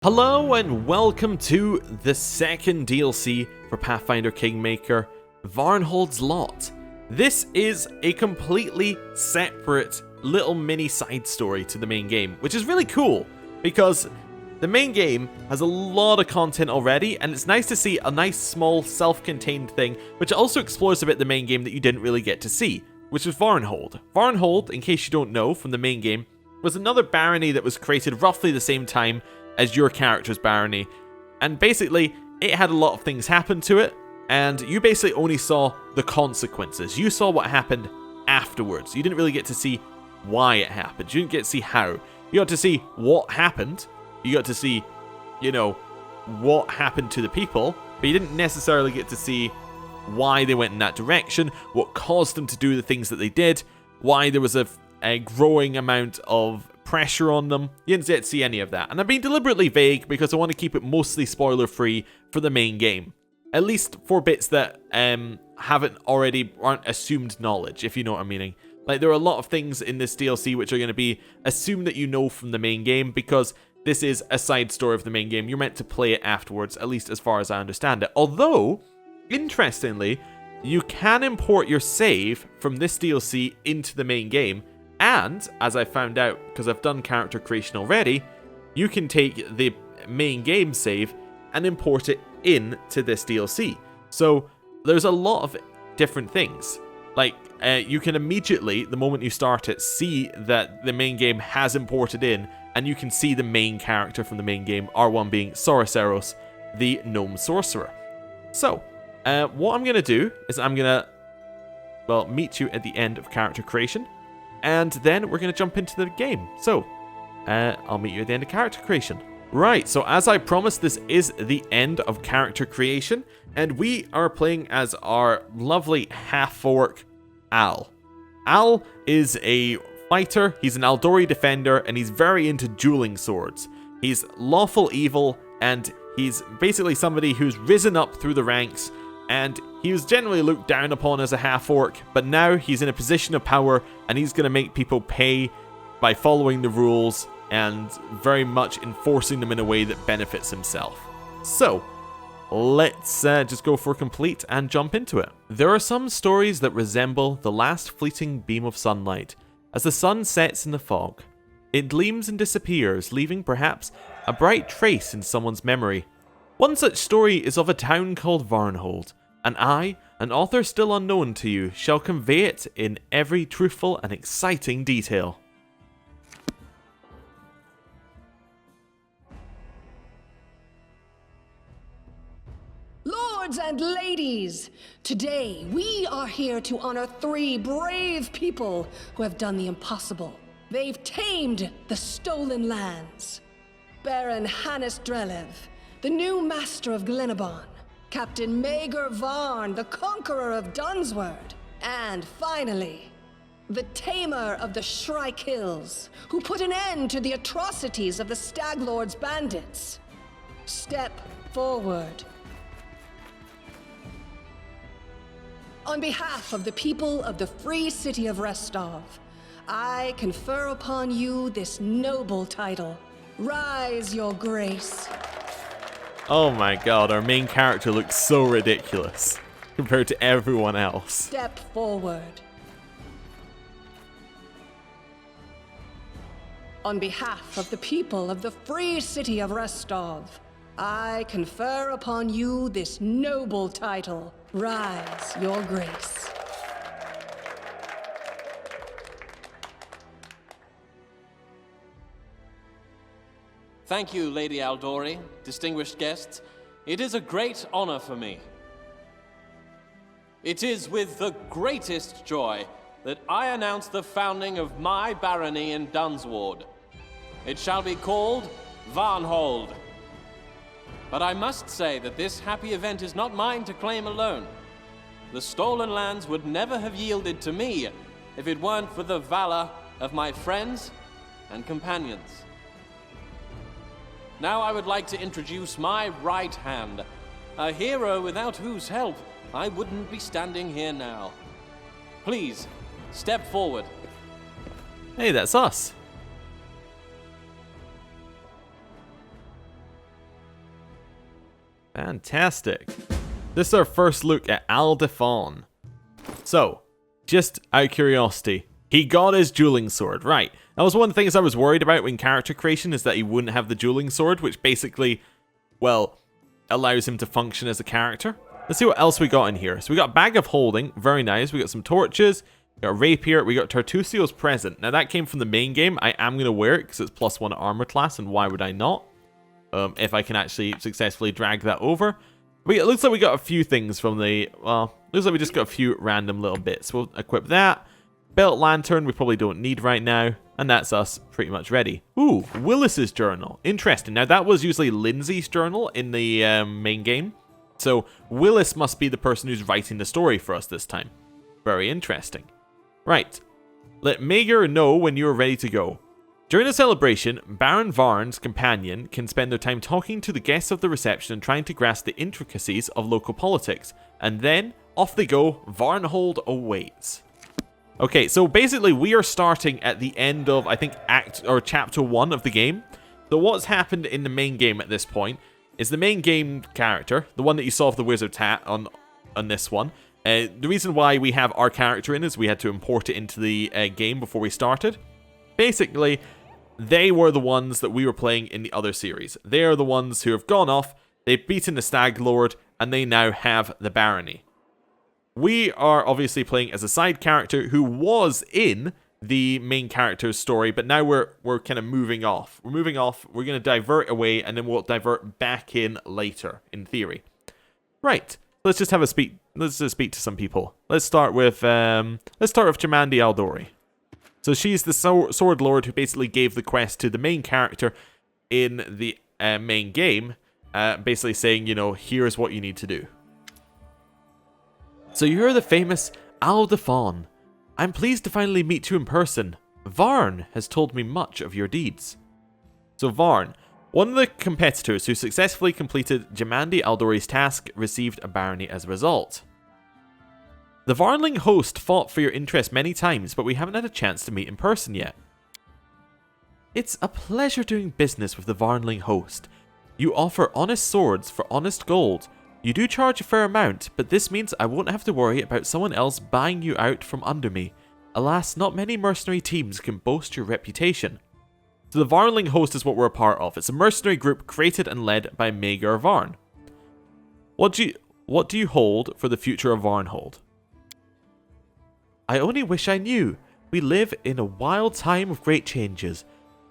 Hello and welcome to the second DLC for Pathfinder Kingmaker, Varnhold's Lot. This is a completely separate little mini side story to the main game, which is really cool because the main game has a lot of content already, and it's nice to see a nice small self-contained thing which also explores a bit the main game that you didn't really get to see, which was Varnhold. Varnhold, in case you don't know from the main game, was another barony that was created roughly the same time as your character's barony, and basically it had a lot of things happen to it, and you basically only saw the consequences. You saw what happened afterwards. You didn't really get to see why it happened. You didn't get to see how. You got to see what happened. You got to see, what happened to the people, but you didn't necessarily get to see why they went in that direction, what caused them to do the things that they did, why there was a growing amount of pressure on them. You didn't get to see any of that. And I'm being deliberately vague because I want to keep it mostly spoiler free for the main game. At least for bits that aren't assumed knowledge, if you know what I'm meaning. Like, there are a lot of things in this DLC which are going to be assumed that you know from the main game, because this is a side story of the main game. You're meant to play it afterwards, at least as far as I understand it. Although, interestingly, you can import your save from this DLC into the main game. And, as I found out, because I've done character creation already, you can take the main game save and import it into this DLC. So, there's a lot of different things. Like, you can immediately, the moment you start it, see that the main game has imported in, and you can see the main character from the main game, R1 being Sevalos, the gnome sorcerer. So, what I'm going to do is I'm going to, meet you at the end of character creation. And then we're going to jump into the game. So, I'll meet you at the end of character creation. Right, so as I promised, this is the end of character creation. And we are playing as our lovely half-orc, Al. Al is a fighter, he's an Aldori defender, and he's very into dueling swords. He's lawful evil, and he's basically somebody who's risen up through the ranks, and he was generally looked down upon as a half-orc, but now he's in a position of power, and he's going to make people pay by following the rules and very much enforcing them in a way that benefits himself. So, let's just go for complete and jump into it. There are some stories that resemble the last fleeting beam of sunlight. As the sun sets in the fog, it gleams and disappears, leaving perhaps a bright trace in someone's memory. One such story is of a town called Varnhold, and I, an author still unknown to you, shall convey it in every truthful and exciting detail. Lords and ladies, today we are here to honor 3 brave people who have done the impossible. They've tamed the stolen lands. Baron Hannes Drelev, the new master of Glenabon. Captain Maegar Varn, the conqueror of Dunsword. And finally, the tamer of the Shrike Hills, who put an end to the atrocities of the Staglord's bandits. Step forward. On behalf of the people of the free city of Restov, I confer upon you this noble title. Rise, your grace. Oh my god, our main character looks so ridiculous compared to everyone else. Step forward. On behalf of the people of the free city of Restov, I confer upon you this noble title. Rise, your grace. Thank you, Lady Aldori, distinguished guests. It is a great honor for me. It is with the greatest joy that I announce the founding of my barony in Dunsward. It shall be called Varnhold. But I must say that this happy event is not mine to claim alone. The stolen lands would never have yielded to me if it weren't for the valor of my friends and companions. Now I would like to introduce my right hand, a hero without whose help I wouldn't be standing here now. Please, step forward. Hey, that's us. Fantastic. This is our first look at Aldefon. So, just out of curiosity, he got his dueling sword, right. That was one of the things I was worried about in character creation, is that he wouldn't have the dueling sword, which basically, well, allows him to function as a character. Let's see what else we got in here. So we got Bag of Holding, very nice. We got some torches, we got a rapier, we got Tartusio's Present. Now that came from the main game. I am going to wear it because it's +1 armor class, and why would I not? If I can actually successfully drag that over. It looks like we got a few things from the, well, looks like we just got a few random little bits. We'll equip that. Belt Lantern we probably don't need right now. And that's us pretty much ready. Ooh, Willis's journal. Interesting. Now that was usually Lindsay's journal in the main game. So Willis must be the person who's writing the story for us this time. Very interesting. Right. Let Maegar know when you are ready to go. During the celebration, Baron Varn's companion can spend their time talking to the guests of the reception and trying to grasp the intricacies of local politics. And then, off they go, Varnhold awaits. Okay, so basically we are starting at the end of, I think, chapter 1 of the game. So what's happened in the main game at this point is the main game character, the one that you saw with the wizard's hat on this one. The reason why we have our character in is we had to import it into the game before we started. Basically, they were the ones that we were playing in the other series. They are the ones who have gone off, they've beaten the Stag Lord, and they now have the barony. We are obviously playing as a side character who was in the main character's story, but now we're kind of moving off. We're moving off, we're going to divert away, and then we'll divert back in later, in theory. Right, let's just have a speak. Let's just speak to some people. Let's start with Jemandi Aldori. So she's the Sword Lord who basically gave the quest to the main character in the main game, basically saying, you know, here's what you need to do. So you're the famous Aldefon. I'm pleased to finally meet you in person. Varn has told me much of your deeds. So Varn, one of the competitors who successfully completed Jemandi Aldori's task, received a barony as a result. The Varnling Host fought for your interest many times, but we haven't had a chance to meet in person yet. It's a pleasure doing business with the Varnling Host. You offer honest swords for honest gold. You do charge a fair amount, but this means I won't have to worry about someone else buying you out from under me. Alas, not many mercenary teams can boast your reputation. So the Varnling Host is what we're a part of. It's a mercenary group created and led by Maegar Varn. What do you hold for the future of Varnhold? I only wish I knew. We live in a wild time of great changes.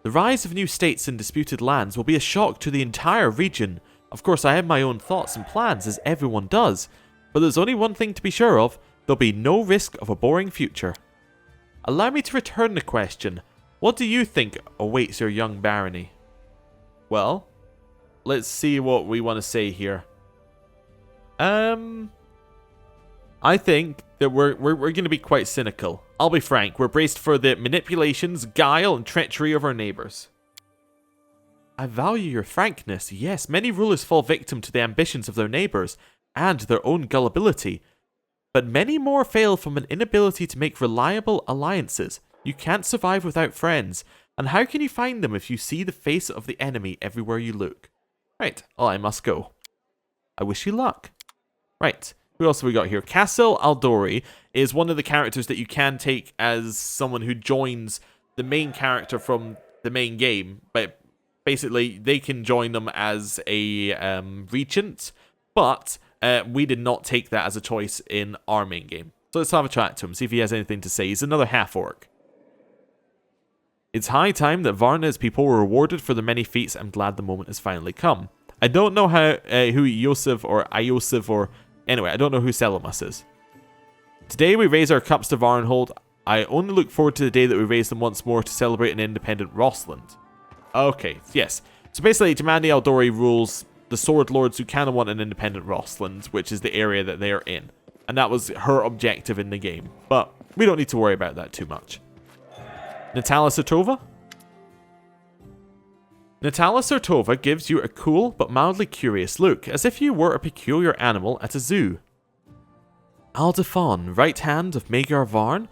The rise of new states and disputed lands will be a shock to the entire region. Of course, I have my own thoughts and plans, as everyone does. But there's only one thing to be sure of. There'll be no risk of a boring future. Allow me to return the question. What do you think awaits your young barony? Well, let's see what we want to say here. I think that we're going to be quite cynical. I'll be frank, we're braced for the manipulations, guile, and treachery of our neighbours. I value your frankness. Yes, many rulers fall victim to the ambitions of their neighbours and their own gullibility. But many more fail from an inability to make reliable alliances. You can't survive without friends. And how can you find them if you see the face of the enemy everywhere you look? Right, I must go. I wish you luck. Right. Who else have we got here? Castle Aldori is one of the characters that you can take as someone who joins the main character from the main game. But basically, they can join them as a regent. But we did not take that as a choice in our main game. So let's have a chat to him, see if he has anything to say. He's another half-orc. It's high time that Varna's people were rewarded for their many feats. I'm glad the moment has finally come. I don't know who Yosef or Iosif or... Anyway, I don't know who Selamus is. Today we raise our cups to Varnhold. I only look forward to the day that we raise them once more to celebrate an independent Rossland. Okay, yes. So basically, Jemandi Aldori rules the Sword Lords who kind of want an independent Rossland, which is the area that they are in. And that was her objective in the game. But we don't need to worry about that too much. Natala Sertova? Natala Sertova gives you a cool but mildly curious look, as if you were a peculiar animal at a zoo. Aldefon, right hand of Maegar Varn,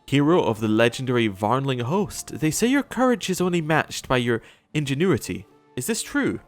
hero of the legendary Varnling Host. They say your courage is only matched by your ingenuity. Is this true?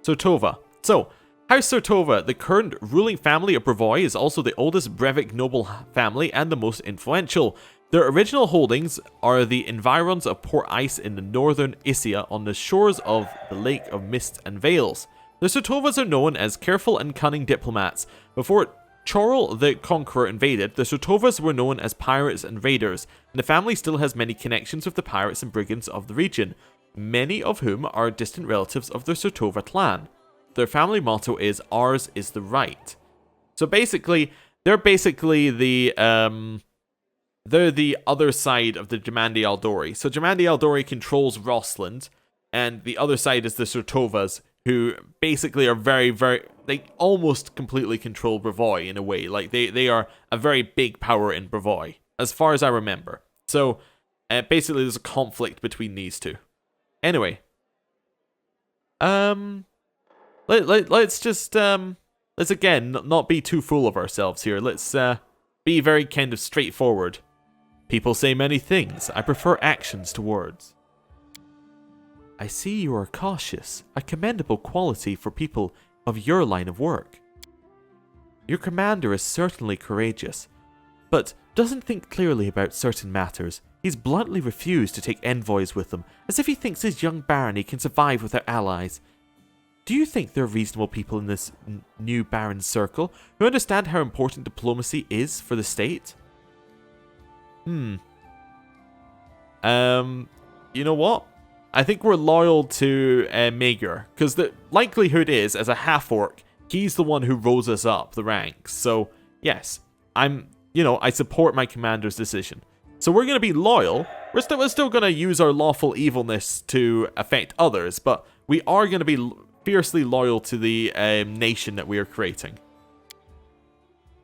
Sertova. So, House Sortova, the current ruling family of Brevoy, is also the oldest Brevic noble family and the most influential. Their original holdings are the environs of Port Ice in the northern Isia on the shores of the Lake of Mist and Veils. The Sortovas are known as careful and cunning diplomats. Before Chorrol the Conqueror invaded, the Sortovas were known as pirates and raiders, and the family still has many connections with the pirates and brigands of the region, many of whom are distant relatives of the Sortova clan. Their family motto is, "Ours is the right." So basically, they're the other side of the Jamandi Aldori. So Jamandi Aldori controls Rossland, and the other side is the Sortovas, who basically are they almost completely control Brevoy in a way. Like, they are a very big power in Brevoy, as far as I remember. So, basically there's a conflict between these two. Anyway. Let's just, let's again not be too full of ourselves here. Let's be very kind of straightforward. People say many things. I prefer actions to words. I see you are cautious, a commendable quality for people of your line of work. Your commander is certainly courageous, but doesn't think clearly about certain matters. He's bluntly refused to take envoys with them, as if he thinks his young barony can survive without allies. Do you think there are reasonable people in this new Baron's circle who understand how important diplomacy is for the state? You know what? I think we're loyal to Maegar, because the likelihood is, as a half-orc, he's the one who rose us up the ranks. So, yes, I support my commander's decision. So we're going to be loyal. We're still going to use our lawful evilness to affect others, but we are going to be fiercely loyal to the nation that we are creating.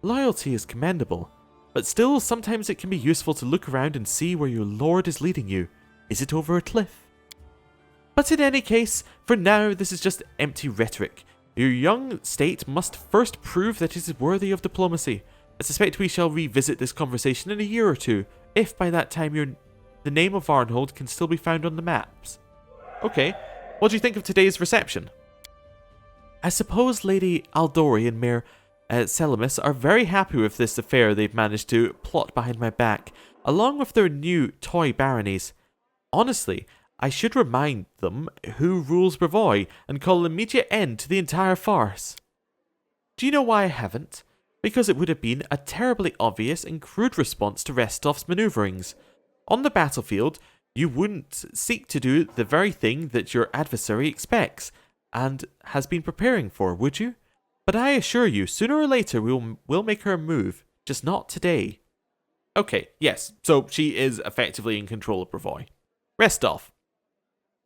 Loyalty is commendable, but still sometimes it can be useful to look around and see where your lord is leading you. Is it over a cliff? But in any case, for now this is just empty rhetoric. Your young state must first prove that it is worthy of diplomacy. I suspect we shall revisit this conversation in a year or two, if by that time the name of Varnhold can still be found on the maps. Okay, what do you think of today's reception? I suppose Lady Aldori and Mayor Sevalos are very happy with this affair they've managed to plot behind my back, along with their new toy baronies. Honestly, I should remind them who rules Brevoy and call an immediate end to the entire farce. Do you know why I haven't? Because it would have been a terribly obvious and crude response to Restov's maneuverings. On the battlefield, you wouldn't seek to do the very thing that your adversary expects and has been preparing for, would you? But I assure you, sooner or later we'll make her move, just not today. Okay, yes, so she is effectively in control of Brevoy. Restov.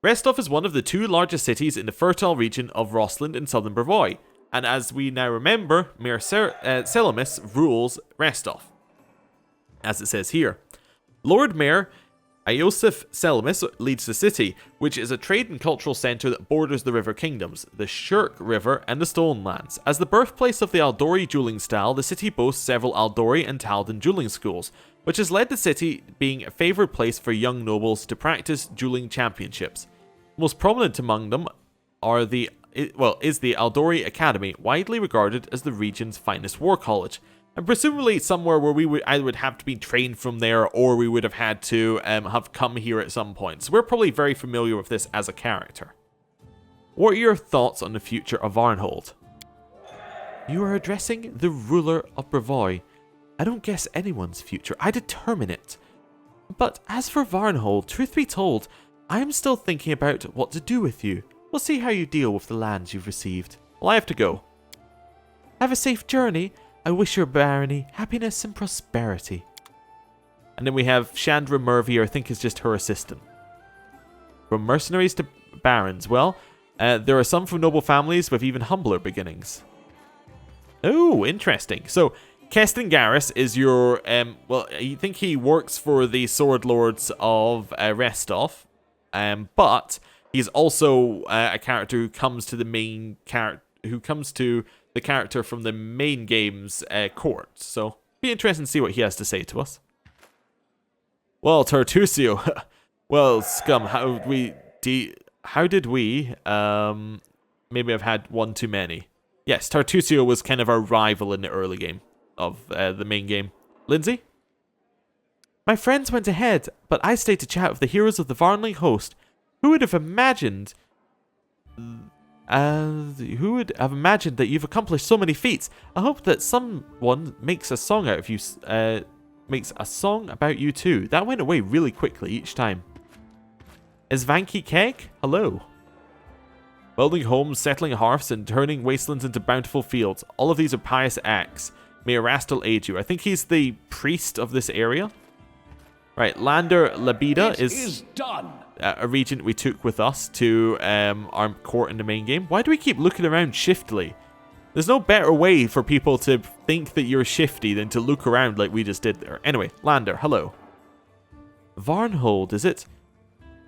Restov is one of the two largest cities in the fertile region of Rossland in southern Brevoy, and as we now remember, Mayor Sevalos rules Restov, as it says here. Lord Mayor Iosif Sevalos leads the city, which is a trade and cultural centre that borders the river kingdoms, the Shirk River and the Stolen Lands. As the birthplace of the Aldori dueling style, the city boasts several Aldori and Taldan dueling schools, which has led the city being a favoured place for young nobles to practice dueling championships. Most prominent among them is the Aldori Academy, widely regarded as the region's finest war college, and presumably somewhere where we would either have to be trained from there or we would have had to have come here at some point. So we're probably very familiar with this as a character. What are your thoughts on the future of Varnhold? You are addressing the ruler of Brevoy. I don't guess anyone's future, I determine it. But as for Varnhold, truth be told, I am still thinking about what to do with you. We'll see how you deal with the lands you've received. Well, I have to go. Have a safe journey. I wish your barony happiness and prosperity. And then we have Chandra Murphy, I think is just her assistant. From mercenaries to barons. Well, there are some from noble families with even humbler beginnings. Oh, interesting. So, Keston Garrus is your, I think he works for the Sword Lords of Restov, but he's also a character who comes to the main the character from the main game's court. So, be interesting to see what he has to say to us. Well, Tartusio, well, scum, how did we, maybe I've had one too many. Yes, Tartusio was kind of our rival in the early game of the main game. Lindsay? My friends went ahead, but I stayed to chat with the heroes of the Varnling Host. Who would have imagined that you've accomplished so many feats? I hope that someone makes a song out of you, makes a song about you too. That went away really quickly each time. Is Vanky Keg? Hello. Building homes, settling hearths, and turning wastelands into bountiful fields. All of these are pious acts. May Erastil aid you. I think he's the priest of this area. Right, Lander Labida is done. A regent we took with us to our court in the main game. Why do we keep looking around shiftily? There's no better way for people to think that you're shifty than to look around like we just did there. Anyway, Lander, hello. Varnhold, is it?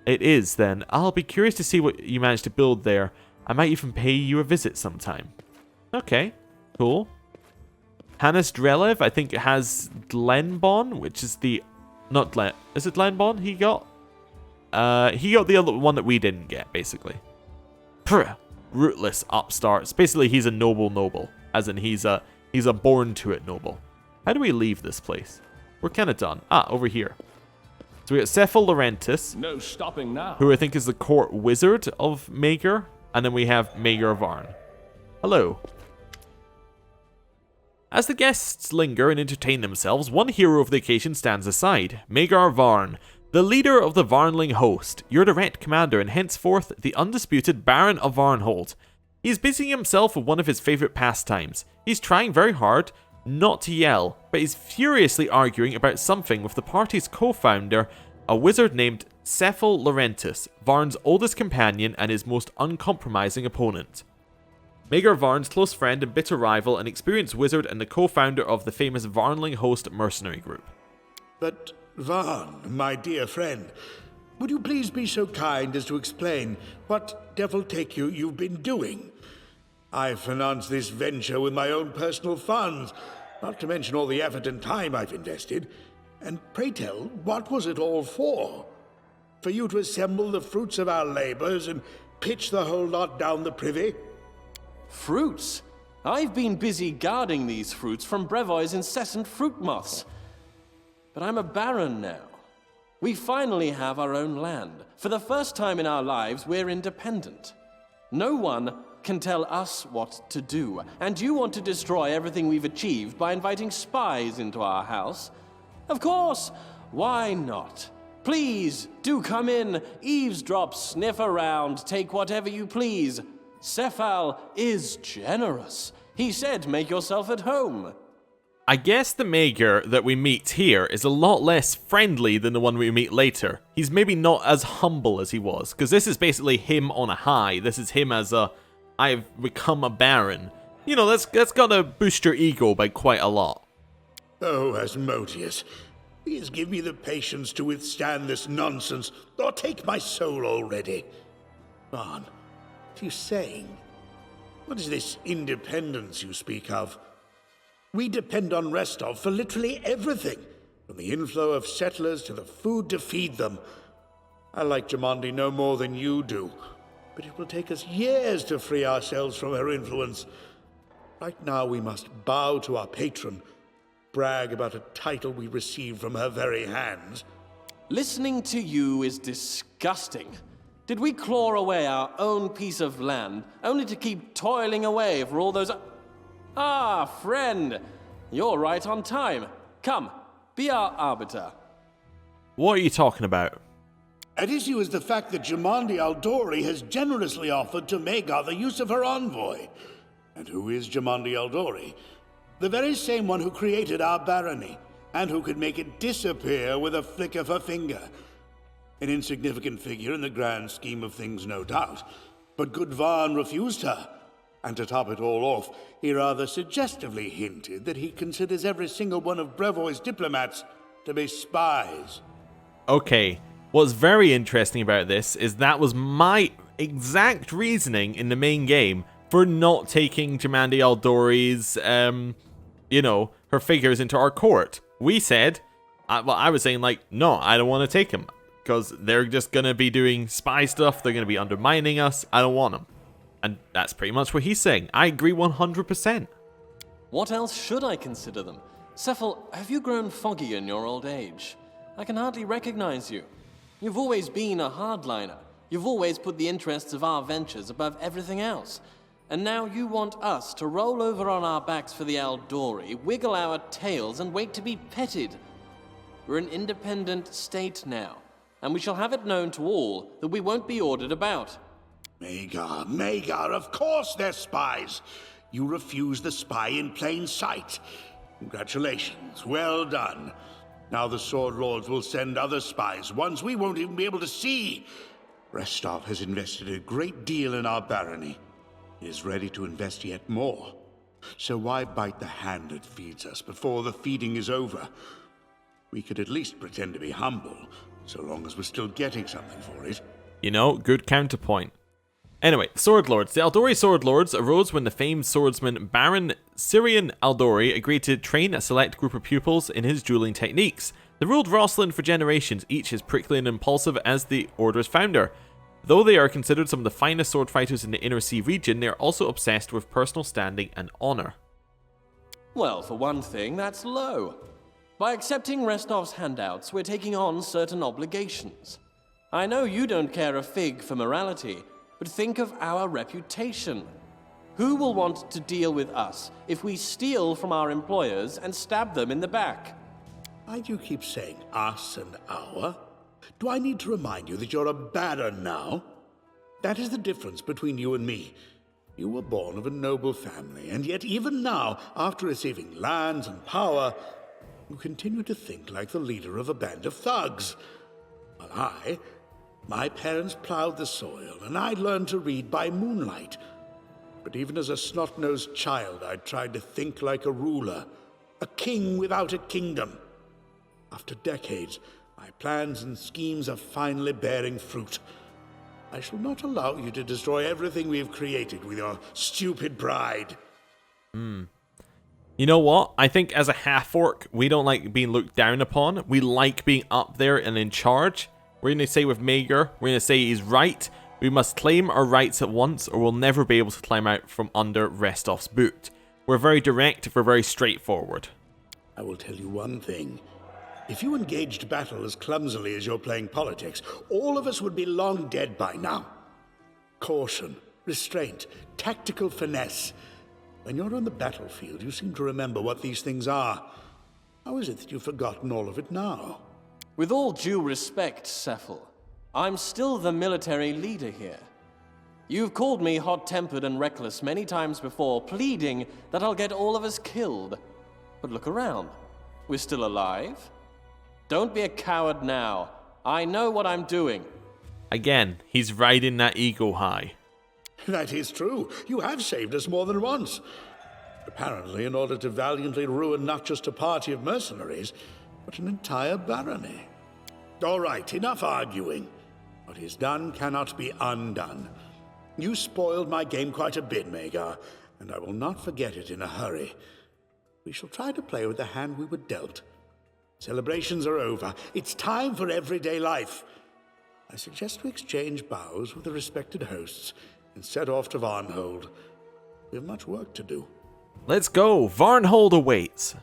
It is, then. I'll be curious to see what you managed to build there. I might even pay you a visit sometime. Okay, cool. Hannes Drelev, I think it has Glenbon, which is the... Not Glen... Is it Glenbon he got? He got the other one that we didn't get, basically. Purr, rootless upstarts. Basically, he's a noble. As in, he's a born to it noble. How do we leave this place? We're kind of done. Ah, over here. So we got Cephal Laurentis. No stopping now. Who I think is the court wizard of Maegar. And then we have Maegar Varn. Hello. As the guests linger and entertain themselves, one hero of the occasion stands aside. Maegar Varn, the leader of the Varnling Host, your direct commander and henceforth the undisputed Baron of Varnhold. He's busying himself with one of his favourite pastimes. He's trying very hard not to yell, but he's furiously arguing about something with the party's co-founder, a wizard named Cephal Laurentis, Varn's oldest companion and his most uncompromising opponent. Maegar Varn's close friend and bitter rival, an experienced wizard and the co-founder of the famous Varnling Host mercenary group. But Varn, my dear friend, would you please be so kind as to explain what devil take you've been doing? I've financed this venture with my own personal funds, not to mention all the effort and time I've invested. And pray tell, what was it all for? For you to assemble the fruits of our labors and pitch the whole lot down the privy? Fruits? I've been busy guarding these fruits from Brevoy's incessant fruit moths. But I'm a baron now. We finally have our own land. For the first time in our lives, we're independent. No one can tell us what to do. And you want to destroy everything we've achieved by inviting spies into our house? Of course, why not? Please, do come in, eavesdrop, sniff around, take whatever you please. Cephal is generous. He said make yourself at home. I guess the Maegar that we meet here is a lot less friendly than the one we meet later. He's maybe not as humble as he was, because this is basically him on a high. This is him as a, I've become a baron. You know, that's gotta boost your ego by quite a lot. Oh, Asmodeus, please give me the patience to withstand this nonsense, or take my soul already. Varn, what are you saying? What is this independence you speak of? We depend on Restov for literally everything, from the inflow of settlers to the food to feed them. I like Jamandi no more than you do, but it will take us years to free ourselves from her influence. Right now we must bow to our patron, brag about a title we received from her very hands. Listening to you is disgusting. Did we claw away our own piece of land, only to keep toiling away for all those... Ah, friend, you're right on time. Come, be our arbiter. What are you talking about? At issue is the fact that Jamandi Aldori has generously offered to Maegar the use of her envoy. And who is Jamandi Aldori? The very same one who created our barony, and who could make it disappear with a flick of her finger. An insignificant figure in the grand scheme of things, no doubt. But good Varn refused her. And to top it all off, he rather suggestively hinted that he considers every single one of Brevoy's diplomats to be spies. Okay, what's very interesting about this is that was my exact reasoning in the main game for not taking Jamandi Aldori's, her figures into our court. We said, I was saying like, no, I don't want to take them. Because they're just going to be doing spy stuff, they're going to be undermining us, I don't want them. And that's pretty much what he's saying. I agree 100%. What else should I consider them? Sephal, have you grown foggy in your old age? I can hardly recognize you. You've always been a hardliner. You've always put the interests of our ventures above everything else. And now you want us to roll over on our backs for the Aldori, wiggle our tails, and wait to be petted. We're an independent state now, and we shall have it known to all that we won't be ordered about. Maegar, of course they're spies. You refused the spy in plain sight. Congratulations, well done. Now the Sword Lords will send other spies, ones we won't even be able to see. Restov has invested a great deal in our barony. He is ready to invest yet more. So why bite the hand that feeds us before the feeding is over? We could at least pretend to be humble, so long as we're still getting something for it. You know, good counterpoint. Anyway, Sword Lords. The Aldori Sword Lords arose when the famed swordsman Baron Syrian Aldori agreed to train a select group of pupils in his dueling techniques. They ruled Rosslyn for generations, each as prickly and impulsive as the Order's founder. Though they are considered some of the finest sword fighters in the Inner Sea region, they are also obsessed with personal standing and honor. Well, for one thing, that's low. By accepting Restov's handouts, we're taking on certain obligations. I know you don't care a fig for morality, but think of our reputation. Who will want to deal with us if we steal from our employers and stab them in the back? Why do you keep saying us and our? Do I need to remind you that you're a baron now? That is the difference between you and me. You were born of a noble family, and yet even now, after receiving lands and power, you continue to think like the leader of a band of thugs. While my parents plowed the soil, and I learned to read by moonlight. But even as a snot-nosed child, I tried to think like a ruler, a king without a kingdom. After decades, my plans and schemes are finally bearing fruit. I shall not allow you to destroy everything we have created with your stupid pride. You know what? I think as a half-orc, we don't like being looked down upon. We like being up there and in charge. We're going to say with Maegar, we're going to say he's right. We must claim our rights at once, or we'll never be able to climb out from under Restov's boot. We're very direct, we're very straightforward. I will tell you one thing. If you engaged battle as clumsily as you're playing politics, all of us would be long dead by now. Caution, restraint, tactical finesse. When you're on the battlefield, you seem to remember what these things are. How is it that you've forgotten all of it now? With all due respect, Sephal, I'm still the military leader here. You've called me hot-tempered and reckless many times before, pleading that I'll get all of us killed. But look around. We're still alive. Don't be a coward now. I know what I'm doing. Again, he's riding that ego high. That is true. You have saved us more than once. Apparently in order to valiantly ruin not just a party of mercenaries, but an entire barony. All right, enough arguing. What is done cannot be undone. You spoiled my game quite a bit, Maegar, and I will not forget it in a hurry. We shall try to play with the hand we were dealt. Celebrations are over. It's time for everyday life. I suggest we exchange bows with the respected hosts and set off to Varnhold. We have much work to do. Let's go! Varnhold awaits!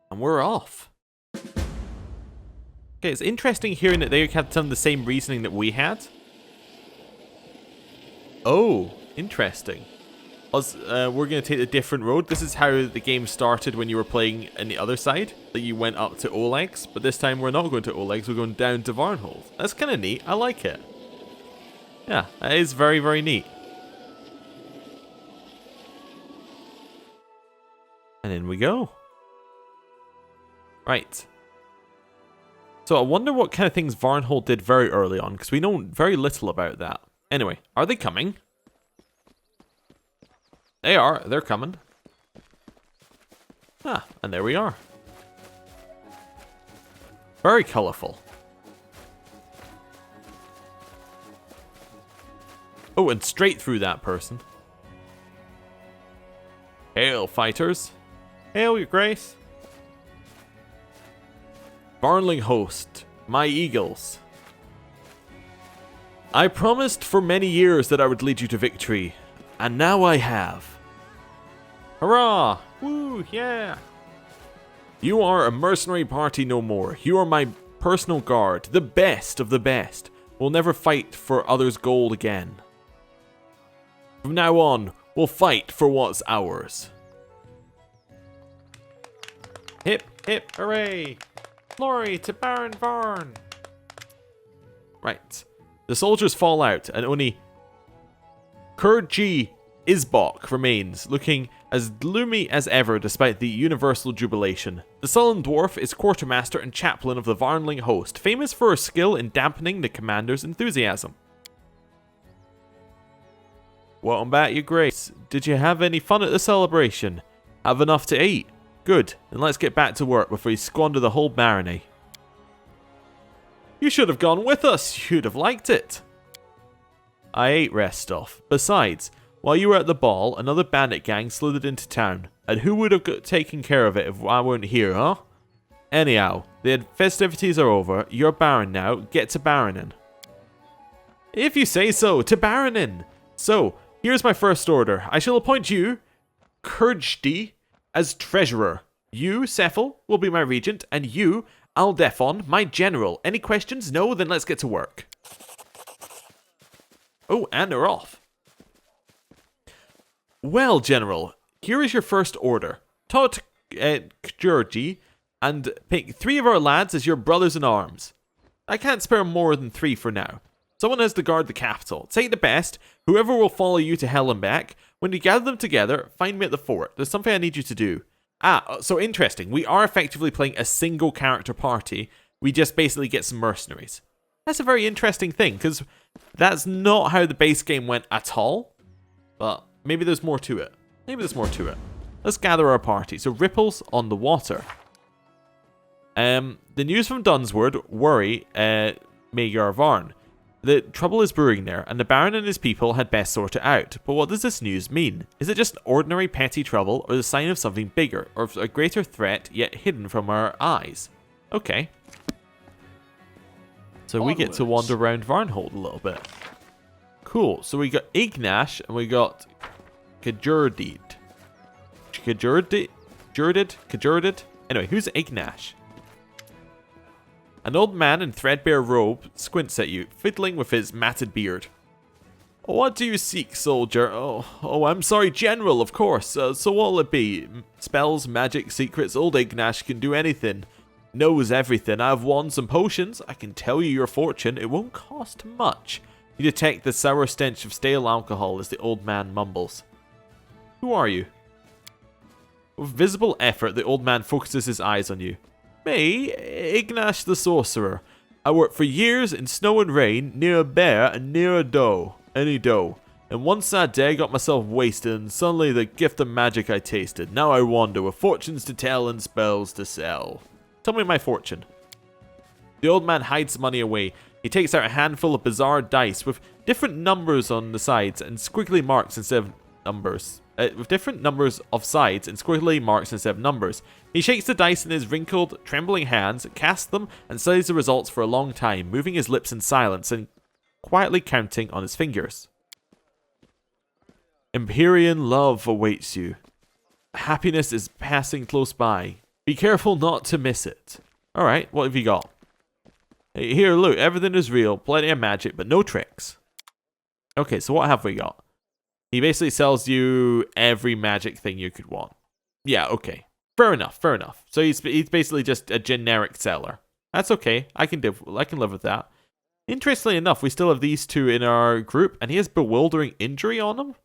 And we're off. Okay, it's interesting hearing that they had some of the same reasoning that we had. Oh, interesting. We're going to take a different road. This is how the game started when you were playing on the other side. That you went up to Oleg's, but this time we're not going to Oleg's, we're going down to Varnhold. That's kind of neat. I like it. Yeah, that is very, very neat. And in we go. Right. So I wonder what kind of things Varnhold did very early on, because we know very little about that. Anyway, are they coming? They are. They're coming. Ah, and there we are. Very colourful. Oh, and straight through that person. Hail, fighters. Hail, your grace. Varnling Host, my eagles. I promised for many years that I would lead you to victory, and now I have. Hurrah! Woo, yeah! You are a mercenary party no more. You are my personal guard, the best of the best. We'll never fight for others' gold again. From now on, we'll fight for what's ours. Hip, hip, hooray! Glory to Baron Varn! Right. The soldiers fall out, and only Kurji Isbok remains, looking as gloomy as ever despite the universal jubilation. The sullen dwarf is quartermaster and chaplain of the Varnling Host, famous for her skill in dampening the commander's enthusiasm. Welcome back, your grace. Did you have any fun at the celebration? Have enough to eat? Good, then let's get back to work before you squander the whole barony. You should have gone with us. You'd have liked it. I ate rest off. Besides, while you were at the ball, another bandit gang slithered into town. And who would have taken care of it if I weren't here, huh? Anyhow, the festivities are over. You're Baron now. Get to Baronin. If you say so, to Baronin. So, here's my first order. I shall appoint you, Kurjdi, as treasurer. You, Sephal, will be my regent, and you, Aldefon, my general. Any questions? No? Then let's get to work. Oh, and they're off. Well, General, here is your first order. Talk to Kjurgi and pick 3 of our lads as your brothers in arms. I can't spare more than 3 for now. Someone has to guard the capital. Take the best. Whoever will follow you to hell and back. When you gather them together, find me at the fort. There's something I need you to do. So interesting. We are effectively playing a single character party. We just basically get some mercenaries. That's a very interesting thing, because that's not how the base game went at all. But maybe there's more to it. Let's gather our party. So ripples on the water. The news from Dunswood worry Maegar Varn. The trouble is brewing there, and the Baron and his people had best sort it out. But what does this news mean? Is it just ordinary petty trouble, or the sign of something bigger, or a greater threat yet hidden from our eyes? Okay. So we get to wander around Varnhold a little bit. Cool. So we got Ignash, and we got Kjurdid. Kjurdid? Anyway, who's Ignash? An old man in threadbare robe squints at you, fiddling with his matted beard. What do you seek, soldier? Oh, I'm sorry, General, of course. So what'll it be? Spells, magic, secrets, old Ignash can do anything. Knows everything. I have wands and potions. I can tell you your fortune. It won't cost much. You detect the sour stench of stale alcohol as the old man mumbles. Who are you? With visible effort, the old man focuses his eyes on you. Me, Ignash the Sorcerer. I worked for years in snow and rain, near a bear and near a doe. Any doe. And one sad day I got myself wasted, and suddenly the gift of magic I tasted. Now I wander with fortunes to tell and spells to sell. Tell me my fortune. The old man hides the money away. He takes out a handful of bizarre dice with different numbers on the sides and squiggly marks instead of numbers. With different numbers of sides and squiggly marks instead of numbers. He shakes the dice in his wrinkled, trembling hands, casts them, and studies the results for a long time, moving his lips in silence and quietly counting on his fingers. Empyrean love awaits you. Happiness is passing close by. Be careful not to miss it. Alright, what have you got? Hey, here, look, everything is real, plenty of magic, but no tricks. Okay, so what have we got? He basically sells you every magic thing you could want. Yeah, okay. Fair enough. So he's basically just a generic seller. That's okay. I can live with that. Interestingly enough, we still have these 2 in our group, and he has bewildering injury on him.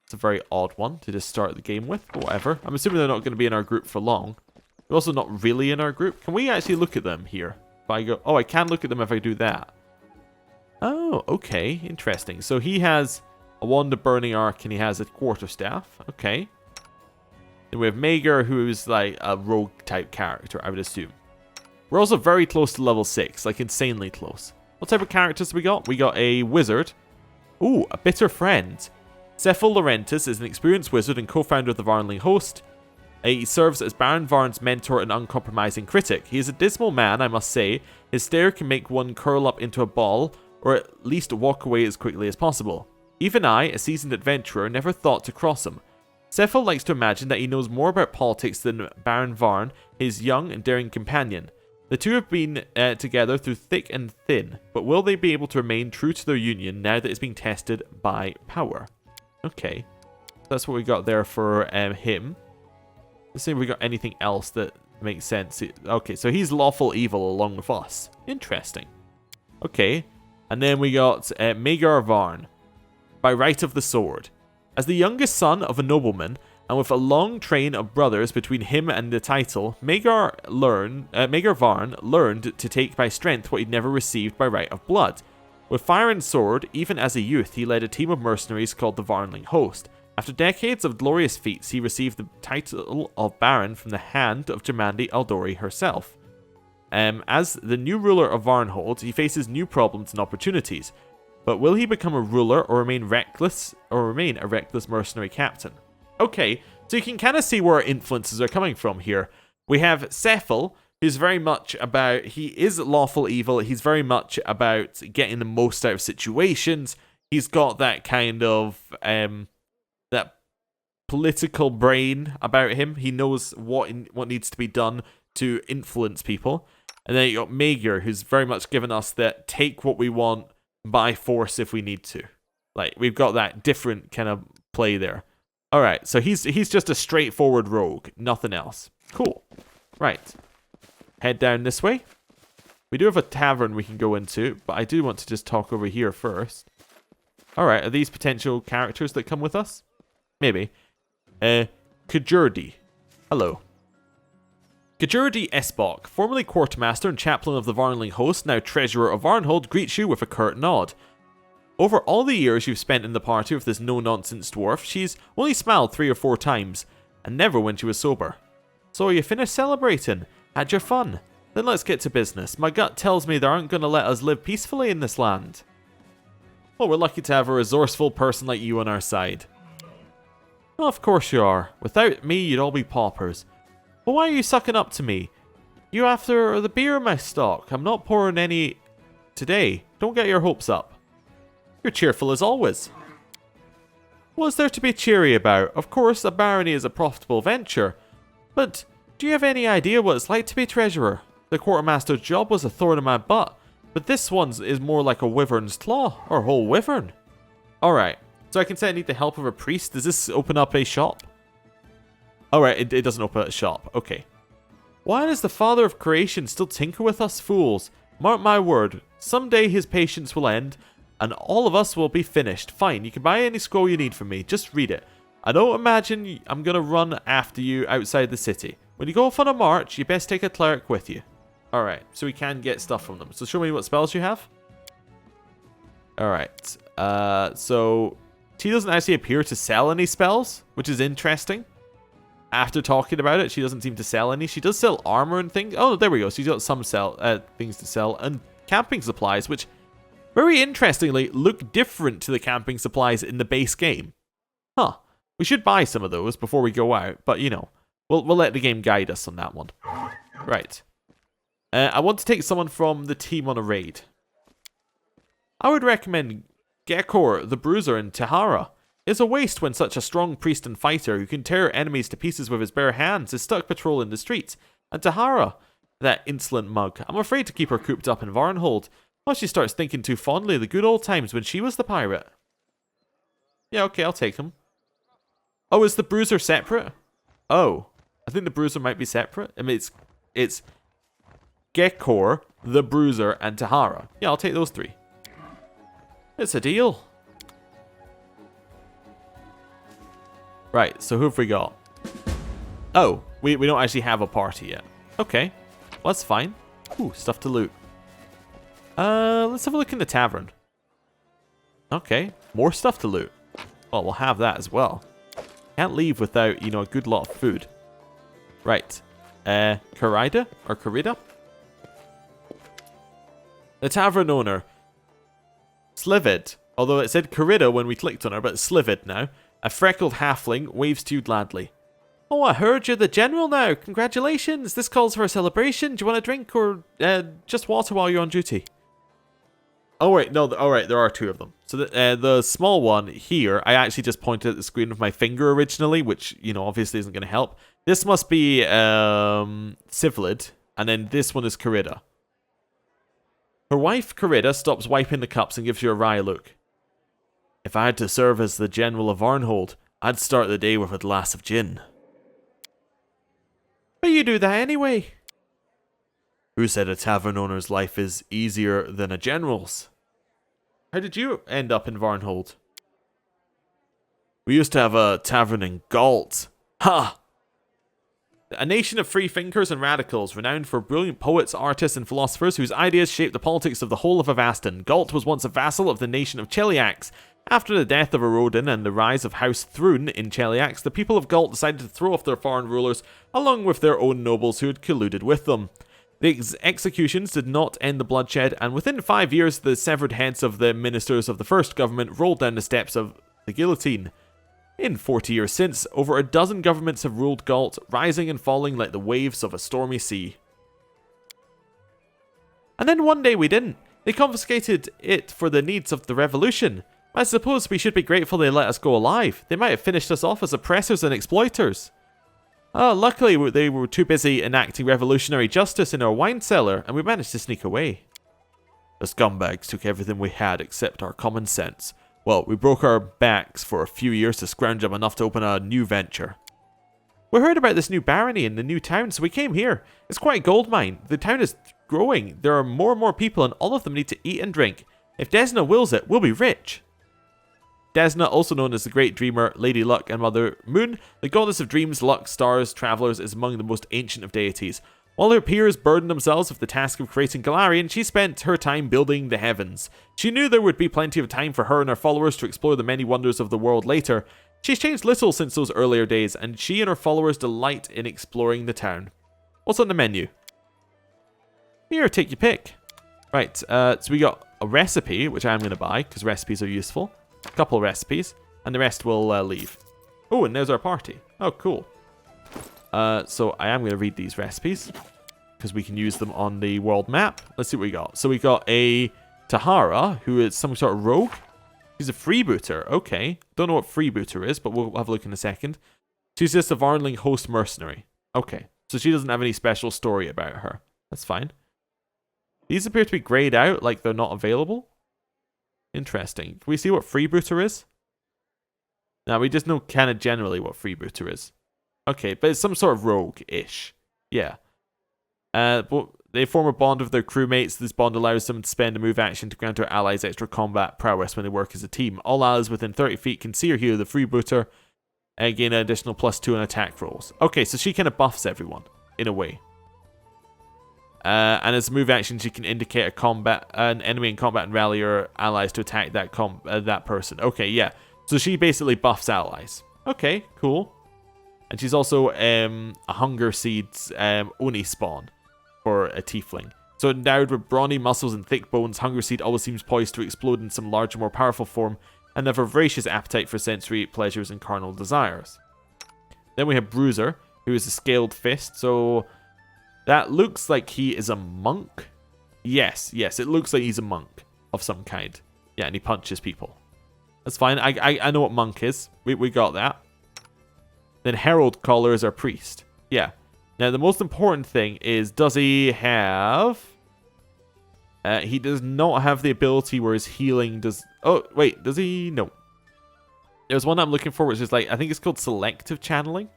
It's a very odd one to just start the game with, but whatever. I'm assuming they're not going to be in our group for long. They're also not really in our group. Can we actually look at them here? If I go, oh, I can look at them if I do that. Oh, okay. Interesting. So he has a wand of burning arc, and he has a quarterstaff. Okay. Then we have Maegar, who's like a rogue type character, I would assume. We're also very close to level 6, like insanely close. What type of characters we got? We got a wizard. Ooh, a bitter friend. Sephal Laurentis is an experienced wizard and co-founder of the Varnling Host. He serves as Baron Varn's mentor and uncompromising critic. He is a dismal man, I must say. His stare can make one curl up into a ball, or at least walk away as quickly as possible. Even I, a seasoned adventurer, never thought to cross him. Sevalos likes to imagine that he knows more about politics than Baron Varn, his young and daring companion. The two have been together through thick and thin, but will they be able to remain true to their union now that it's being tested by power? Okay, that's what we got there for him. Let's see if we got anything else that makes sense. Okay, so he's lawful evil along with us. Interesting. Okay, and then we got Maegar Varn, by right of the sword. As the youngest son of a nobleman, and with a long train of brothers between him and the title, Maegar Varn learned to take by strength what he'd never received by right of blood. With fire and sword, even as a youth, he led a team of mercenaries called the Varnling Host. After decades of glorious feats, he received the title of Baron from the hand of Jamandi Aldori herself. As the new ruler of Varnhold, he faces new problems and opportunities. But will he become a ruler or remain a reckless mercenary captain? Okay, so you can kind of see where our influences are coming from here. We have Sevalos, who's very much about, he is lawful evil, he's very much about getting the most out of situations. He's got that kind of, that political brain about him. He knows what needs to be done to influence people. And then you got Maegar, who's very much given us that take what we want by force if we need to. Like, we've got that different kind of play there. Alright, so he's just a straightforward rogue, nothing else. Cool. Right. Head down this way. We do have a tavern we can go into, but I do want to just talk over here first. Alright, are these potential characters that come with us? Maybe. Kajurdi. Hello. Kajurdi Esbok, formerly quartermaster and chaplain of the Varnling Host, now treasurer of Varnhold, greets you with a curt nod. Over all the years you've spent in the party with this no-nonsense dwarf, she's only smiled 3 or 4 times, and never when she was sober. So you finished celebrating? Had your fun? Then let's get to business. My gut tells me they aren't going to let us live peacefully in this land. Well, we're lucky to have a resourceful person like you on our side. Well, of course you are. Without me, you'd all be paupers. But why are you sucking up to me? You after the beer in my stock? I'm not pouring any today. Don't get your hopes up. You're cheerful as always. What is there to be cheery about? Of course, a barony is a profitable venture. But do you have any idea what it's like to be treasurer? The quartermaster's job was a thorn in my butt, but this one is more like a wyvern's claw, or a whole wyvern. Alright, so I can say I need the help of a priest. Does this open up a shop? Alright, it doesn't open a shop. Okay. Why does the father of creation still tinker with us fools? Mark my word, someday his patience will end, and all of us will be finished. Fine, you can buy any scroll you need from me. Just read it. I don't imagine I'm going to run after you outside the city. When you go off on a march, you best take a cleric with you. Alright, so we can get stuff from them. So show me what spells you have. Alright, so she doesn't actually appear to sell any spells, which is interesting. After talking about it, she doesn't seem to sell any. She does sell armor and things. Oh, there we go. She's got some things to sell. And camping supplies, which, very interestingly, look different to the camping supplies in the base game. Huh. We should buy some of those before we go out, but, you know, we'll let the game guide us on that one. Right. I want to take someone from the team on a raid. I would recommend Gekor, the Bruiser, and Tahara. It's a waste when such a strong priest and fighter who can tear enemies to pieces with his bare hands is stuck patrolling the streets. And Tahara, that insolent mug, I'm afraid to keep her cooped up in Varnhold. Well, she starts thinking too fondly of the good old times when she was the pirate. Yeah, okay, I'll take him. Oh, is the Bruiser separate? Oh, I think the Bruiser might be separate. I mean, it's Gekor, the Bruiser, and Tahara. Yeah, I'll take those 3. It's a deal. Right, so who have we got? Oh, we don't actually have a party yet. Okay, well, that's fine. Ooh, stuff to loot. Let's have a look in the tavern. Okay, more stuff to loot. Well, we'll have that as well. Can't leave without, you know, a good lot of food. Right. Karida? Or Karida? The tavern owner. Slivid. Although it said Karida when we clicked on her, but it's Slivid now. A freckled halfling waves to you gladly. Oh, I heard you're the general now. Congratulations. This calls for a celebration. Do you want a drink or just water while you're on duty? Oh wait, no, alright, there are two of them. So the small one here, I actually just pointed at the screen with my finger originally, which, you know, obviously isn't going to help. This must be Civilid, and then this one is Carida. Her wife, Carida, stops wiping the cups and gives you a wry look. If I had to serve as the General of Varnhold, I'd start the day with a glass of gin. But you do that anyway. Who said a tavern owner's life is easier than a general's? How did you end up in Varnhold? We used to have a tavern in Galt. Ha! A nation of free thinkers and radicals, renowned for brilliant poets, artists, and philosophers whose ideas shaped the politics of the whole of Avastin. Galt was once a vassal of the nation of Cheliax. After the death of Arodin and the rise of House Thrun in Cheliax, the people of Galt decided to throw off their foreign rulers, along with their own nobles who had colluded with them. The executions did not end the bloodshed, and within 5 years, the severed heads of the ministers of the first government rolled down the steps of the guillotine. In 40 years since, over a dozen governments have ruled Galt, rising and falling like the waves of a stormy sea. And then one day we didn't. They confiscated it for the needs of the revolution. I suppose we should be grateful they let us go alive. They might have finished us off as oppressors and exploiters. Luckily, they were too busy enacting revolutionary justice in our wine cellar, and we managed to sneak away. The scumbags took everything we had except our common sense. Well, we broke our backs for a few years to scrounge up enough to open a new venture. We heard about this new barony in the new town, so we came here. It's quite a gold mine. The town is growing. There are more and more people, and all of them need to eat and drink. If Desna wills it, we'll be rich. Desna, also known as the Great Dreamer, Lady Luck, and Mother Moon, the goddess of dreams, luck, stars, travelers, is among the most ancient of deities. While her peers burdened themselves with the task of creating Galarian, she spent her time building the heavens. She knew there would be plenty of time for her and her followers to explore the many wonders of the world later. She's changed little since those earlier days, and she and her followers delight in exploring the town. What's on the menu? Here, take your pick. Right, so we got a recipe, which I'm going to buy, because recipes are useful. A couple recipes, and the rest will leave. Oh, and there's our party. Oh, cool. So I am going to read these recipes, because we can use them on the world map. Let's see what we got. So we got a Tahara, who is some sort of rogue. She's a freebooter. Okay. Don't know what freebooter is, but we'll have a look in a second. She's just a Varnling Host mercenary. Okay. So she doesn't have any special story about her. That's fine. These appear to be grayed out, like they're not available. Interesting. Can we see what freebooter is? Now, we just know kind of generally what freebooter is. Okay, but it's some sort of rogue-ish. Yeah. But they form a bond with their crewmates. This bond allows them to spend a move action to grant their allies extra combat prowess when they work as a team. All allies within 30 feet can see or hear the freebooter and gain an additional +2 on attack rolls. Okay, so she kind of buffs everyone, in a way. And as a move action, she can indicate an enemy in combat and rally her allies to attack that person. Okay, yeah. So she basically buffs allies. Okay, cool. And she's also a Hunger Seeds Oni spawn for a tiefling. So endowed with brawny muscles and thick bones, Hunger Seed always seems poised to explode in some larger, more powerful form, and have a voracious appetite for sensory pleasures and carnal desires. Then we have Bruiser, who is a Scaled Fist. So that looks like he is a monk. Yes, it looks like he's a monk of some kind. Yeah, and he punches people. That's fine. I know what monk is. We got that. Then Herald Caller is our priest. Yeah. Now, the most important thing is, does he have... he does not have the ability where his healing does... Oh, wait. Does he? No. There's one I'm looking for, which is like... I think it's called Selective Channeling.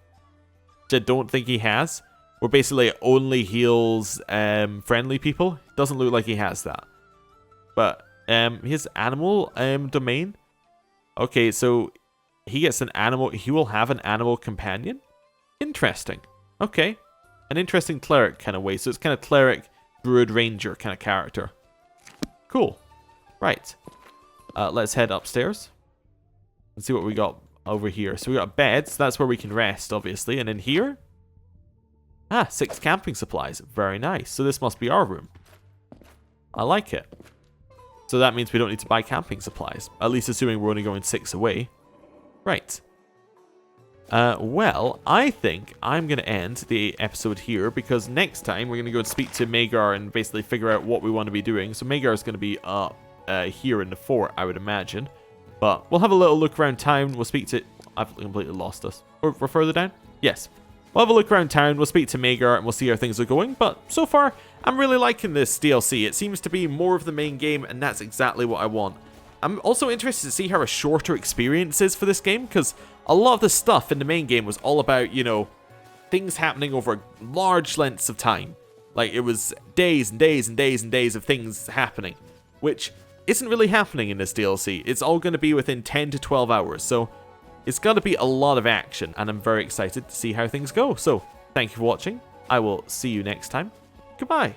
Which I don't think he has. Where basically it only heals friendly people. Doesn't look like he has that. But his animal domain... Okay, so... He gets an animal... He will have an animal companion? Interesting. Okay. An interesting cleric kind of way. So it's kind of cleric, druid, ranger kind of character. Cool. Right. Let's head upstairs. And see what we got over here. So we got beds. That's where we can rest, obviously. And in here... 6 camping supplies. Very nice. So this must be our room. I like it. So that means we don't need to buy camping supplies. At least assuming we're only going 6 away. Right. Well, I think I'm going to end the episode here because next time we're going to go and speak to Maegar and basically figure out what we want to be doing. So Maegar is going to be up here in the fort, I would imagine. But we'll have a little look around town. We'll speak to... I've completely lost us. We're further down? Yes. We'll have a look around town. We'll speak to Maegar and we'll see how things are going. But so far, I'm really liking this DLC. It seems to be more of the main game, and that's exactly what I want. I'm also interested to see how a shorter experience is for this game, because a lot of the stuff in the main game was all about, you know, things happening over large lengths of time. Like, it was days and days and days and days of things happening, which isn't really happening in this DLC. It's all going to be within 10 to 12 hours, so it's got to be a lot of action, and I'm very excited to see how things go. So, thank you for watching. I will see you next time. Goodbye.